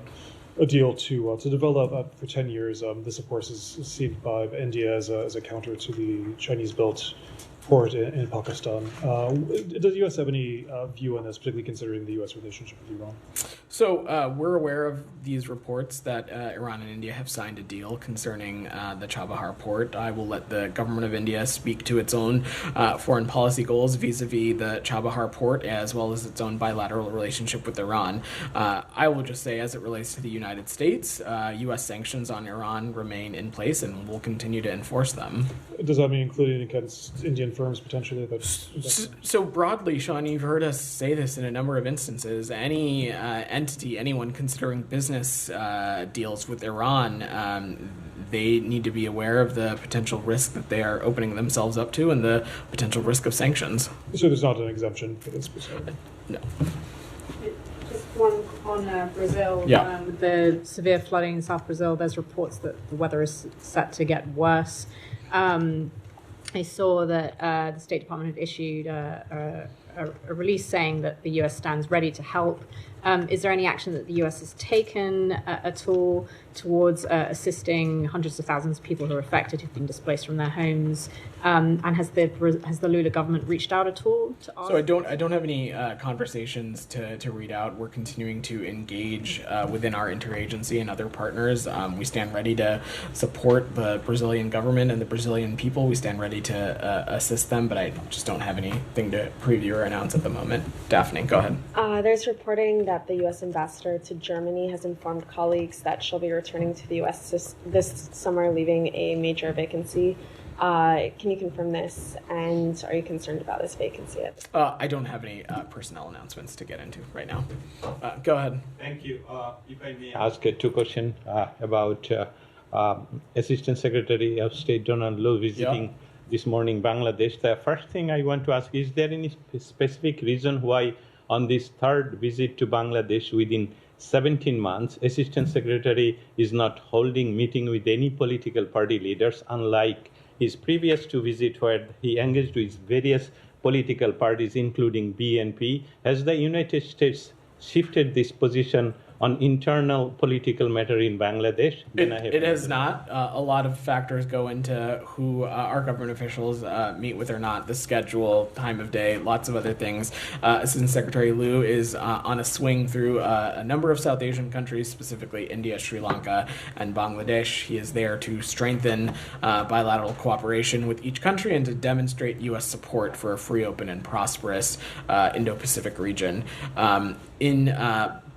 a deal to develop for 10 years. This, of course, is seen by India as a counter to the Chinese-built port in Pakistan. Does the U.S. have any view on this, particularly considering the U.S. relationship with Iran? So we're aware of these reports that Iran and India have signed a deal concerning the Chabahar port. I will let the government of India speak to its own foreign policy goals vis-a-vis the Chabahar port, as well as its own bilateral relationship with Iran. I will just say, as it relates to the United States, U.S. sanctions on Iran remain in place, and we'll continue to enforce them. Does that mean including against Indian firms potentially? So broadly, Sean, you've heard us say this in a number of instances. Any entity, anyone considering business deals with Iran, they need to be aware of the potential risk that they are opening themselves up to and the potential risk of sanctions. So there's not an exemption for this specific? No. Just one on Brazil. Yeah. With the severe flooding in South Brazil, there's reports that the weather is set to get worse. I saw that the State Department had issued a release saying that the U.S. stands ready to help. Is there any action that the U.S. has taken at all towards assisting hundreds of thousands of people who are affected, who've been displaced from their homes? And has the Lula government reached out at all to ask? So I don't have any conversations to read out. We're continuing to engage within our interagency and other partners. We stand ready to support the Brazilian government and the Brazilian people. We stand ready to assist them, but I just don't have anything to preview or announce at the moment. Daphne, go ahead. There's reporting that the U.S. ambassador to Germany has informed colleagues that she'll be returning to the U.S. this summer, leaving a major vacancy. Can you confirm this, and are you concerned about this vacancy? I don't have any personnel announcements to get into right now. Go ahead. Thank you. If I may ask two questions about Assistant Secretary of State Donald Lu visiting this morning Bangladesh. The first thing I want to ask, is there any specific reason why on this third visit to Bangladesh within 17 months, Assistant Secretary is not holding meeting with any political party leaders, unlike his previous two visits where he engaged with various political parties, including BNP? Has the United States shifted this position on internal political matter in Bangladesh? It has not. A lot of factors go into who our government officials meet with or not, the schedule, time of day, lots of other things. Assistant Secretary Lu is on a swing through a number of South Asian countries, specifically India, Sri Lanka, and Bangladesh. He is there to strengthen bilateral cooperation with each country and to demonstrate U.S. support for a free, open, and prosperous Indo-Pacific region. In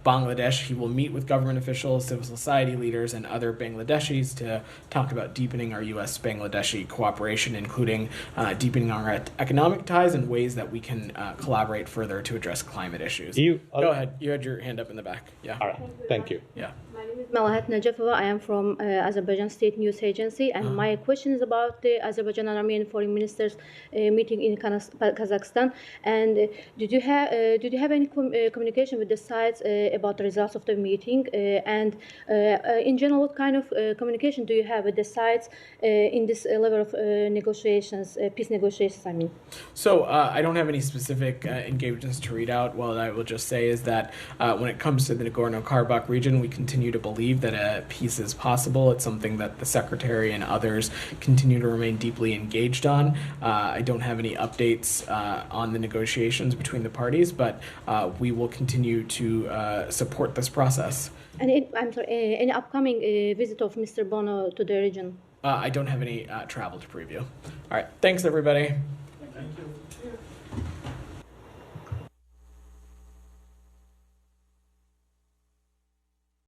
Bangladesh, he will meet with government officials, civil society leaders, and other Bangladeshis to talk about deepening our U.S.-Bangladeshi cooperation, including deepening our economic ties and ways that we can collaborate further to address climate issues. Go ahead. You had your hand up in the back. Yeah. All right. Thank you. Yeah. My name is Malahat Najafova. I am from Azerbaijan State News Agency, and my question is about the Azerbaijan and Armenian foreign ministers meeting in Kazakhstan. And did you have any communication with the sides about the results of the meeting? And in general, what kind of communication do you have with the sides in this level of negotiations, peace negotiations? I mean. So I don't have any specific engagements to read out. What I will just say is that when it comes to the Nagorno-Karabakh region, we continue to believe that a peace is possible. It's something that the Secretary and others continue to remain deeply engaged on. I don't have any updates on the negotiations between the parties, but we will continue to support this process. And any upcoming visit of Mr. Bono to the region? I don't have any travel to preview. All right. Thanks, everybody. Thank you.